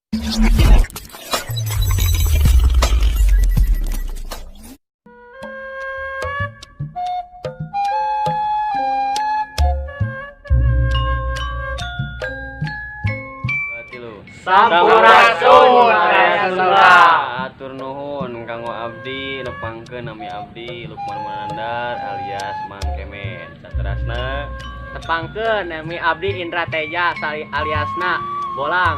Sampurasun Rasulullah. Atur nuhun kanggo abdi nepangkeun nami abdi Lukman Manandar alias Mang Kemen. Saterasna tepangkeun nami abdi Indra Teja aliasna Bolang.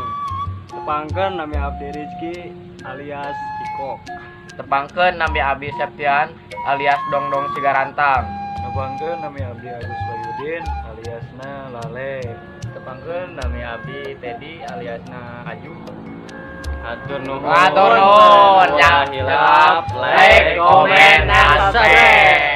Tepangkeun nami abdi Rizky alias Iko. Tepangkeun nami abdi Septian alias Dongdong Sigarantang. Tepangkeun nami abdi Agus Bayudin aliasna Lale. Tepangkeun nami abdi Teddy aliasna Aju. atur nuhun. Atur nuhun. Yang hilap like, comment, dan subscribe.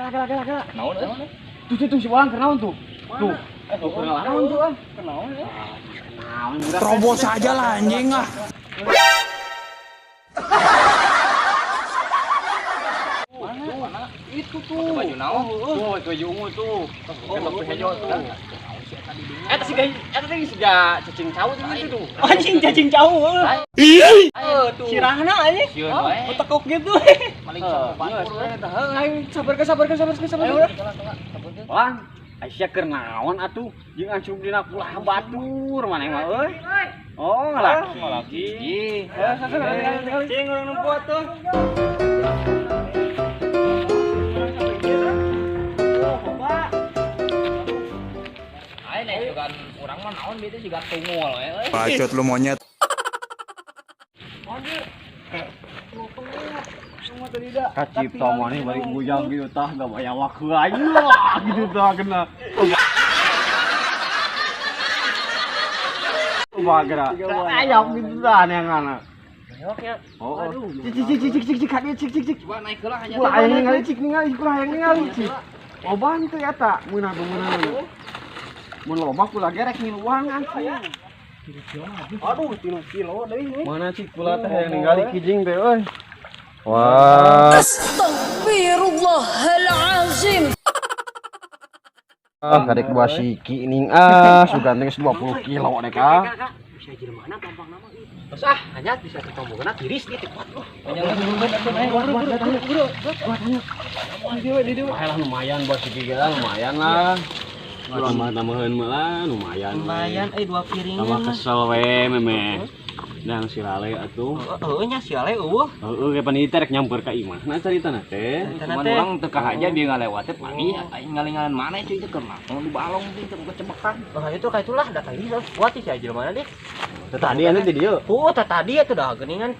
Ada. Naon Tuh si Bolang kenaon tuh. Tuh. Naon tuh ah? Kenaon ya? Terobos aja lah anjing ah. Mana? Itu tuh. Baju naon? Tuh, baju ungu tuh. Baju hijau tuh. Eta si guys, eta teh siga cacing cau tuh. Anjing cacing jauh. Tuh. Sirahna anjing. Sieun wae. Tekuk gitu. Paling sabar. Bolang, Aisyah keur naon atuh? Jeung ancup dina kulah batur maneh mah euy. Oh, laki. Cing urang numpuk tuh. Juga orang mah naon beda juga tungul we euy. Bacot lu monyet. Kacipta maneh bari bujang gitu tah gak bayang waktu aja gitu tah kena. Bagara. Ayam gitu tah neangan. Oh. Cik hadiah cik. Coba naik heula hanya. Kulah hayang ningali cik. Oban teh eta meunah. Mun loba kula gerek ngiluang anjing. Aduh, 3 kilo deui. Mana cik kula teh hayang ningali kijing teh euy. Wah. Astaghfirullahalazim. Kadek dua siki ning sugan teh 20 kilo dek Bisa jelema gampang nama ieu. Terus hanya bisa ketombogeuna tiris ieu teh kuat. Lah lumayan buat siki lah lumayan lah. Selamat tambahan malah lumayan. Lumayan 2 piring. Sama kesel we memeh. Dan si Lale atuh. Heueuh nya si Ale eueuh. Heueuh ge panita rek nyamper ka imah. Nah caritana teh. Cuman urang teu kahaja dia ngalewat teh pagi aing ngalingalan mana cuy teh keur naon di balong teh kecebekan. Oh itu kaitulah data ini kuat si ajil mana deh. Tadi anu di dieu. Tadi itu dah geuningan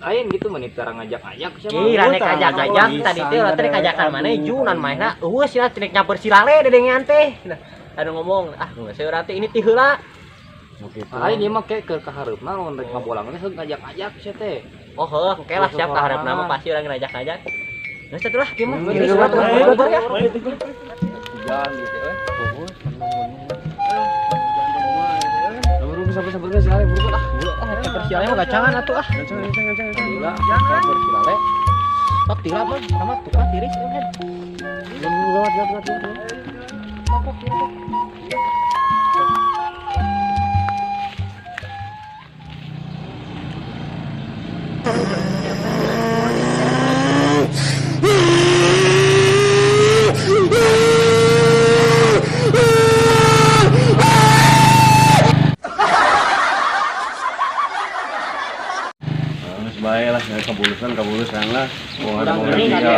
Aing gitu menit cara ngajak-ajak siapa. Ih, rane kajak-kajak tadi teh ulah teh kajakan maneh junan mainna. Eueuh sia cenah nyamper si Lale dedengan teh. Ada ngomong, geus seueur teh ini ti heula. Begitu. Aing ieu mah ke kahareupna mun rek ngabolang teh ngajak-ajak sia teh. Oh heuh, engke lah siap kahareupna mah pasti urang ngajak-ngajak. Geus atuh lah kieu mah. Jangan gitu euy. Sabar guys, Lale buru lah. Persialnya mah gacangan atuh ah. Gancang. Nyamper si Lale. Sok tira mah sama tukang tiris kan. Gawat. Baiklah, kabulusan lah. Urang ini lagi.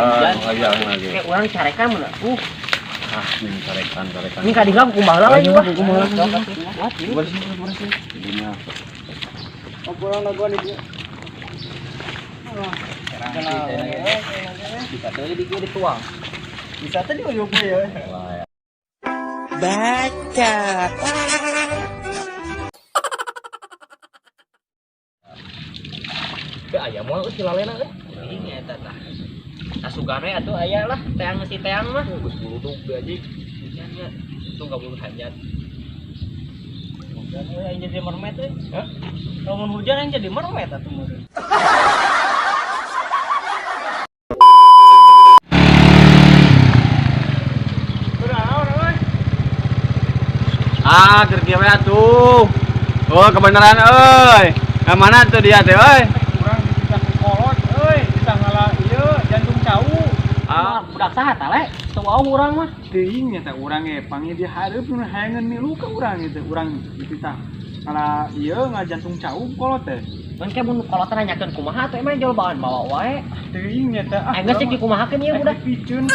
Kayak urang carekan mun. Tarekan. Ini ka dilang kumaha lah ini mah. Bisa tadi dituang. Bisa tadi uyuk ya. Ke aya moal geus silalena euy. Ini eta tah. Kasugane atuh aya lah teang si teang mah. Geus buludug aja. Nya itu enggak boleh hajat. Dan yang jadi mermaid euy. Hah? Kalau hujan yang jadi mermaid atuh mah. Ah, kerja we atuh. Oh, kebenaran euy. Ka mana tuh dia teh euy? Kurang bisa kolot euy, bisa ngalah ieu jantung cau. Ah, budak saha tah le? Teu wau urang mah. Teuing nya teh urang ge panggil dia hareup nu hayangeun milu ka urang ieu teh urang dipitah. Kalau ieu ngajantung cau kolot teh. Mun ke mun kolotan nanyakeun kumaha atuh emang jual bahan bawa wae. Teuing nya teh Aing geus cek kumahakeun ieu budak. piceun.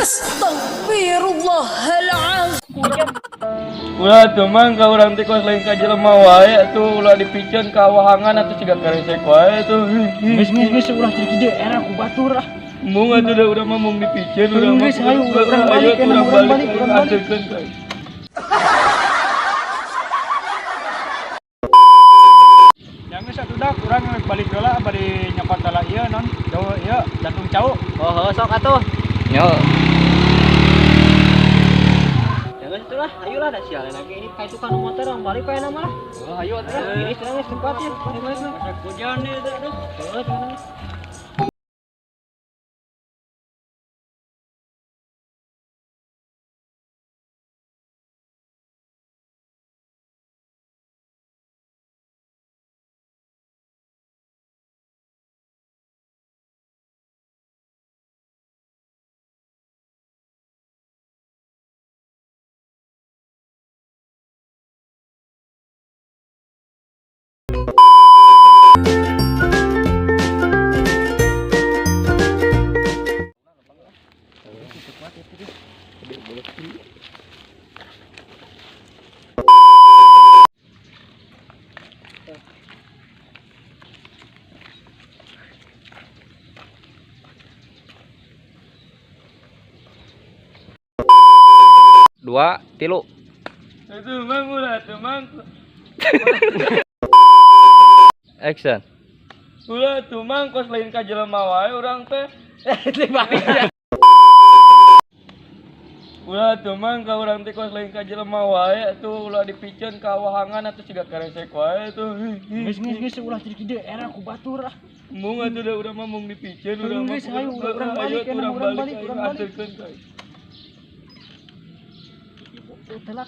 Ulah tuh mang ka urang teh kos lain ka jelema wae atuh ulah dipikeun ka wahangan atuh siga karesek wae tuh. Geus urang cek ide era ku batur ah. Mung atuh da urang mah mung dipikeun urang mah. Geus hayu urang balik urang balik. Aturkeun ka. Yang geus atuh dak urang balik heula bari nyokot tala ieu non. Dawa ieu jantung cau. Oh, heuh sok atuh. Yo. Ya geus itulah, ayolah da sialen lagi ini ka itu kan motor orang balik ka enak mah. Oh, ayo atuh. Ini sekarang cepat ya. Balik lah. Hujan nih aduh. Heuh jangan. Dua, tilu. Itu mang ulah tuh mang. Action. Ulah tuh mang kos lain ka jelema wae urang teh. Ulah tuh mang ka urang teh kos lain ka jelema wae atuh ulah dipikeun ka wahangan atuh siga karesek wae tuh. Geus ulah cek ide era ku batur ah. Mung atuh da urang mah mung dipikeun urang mah. Geus hayu urang balik urang balik aturkeun ka. Telah.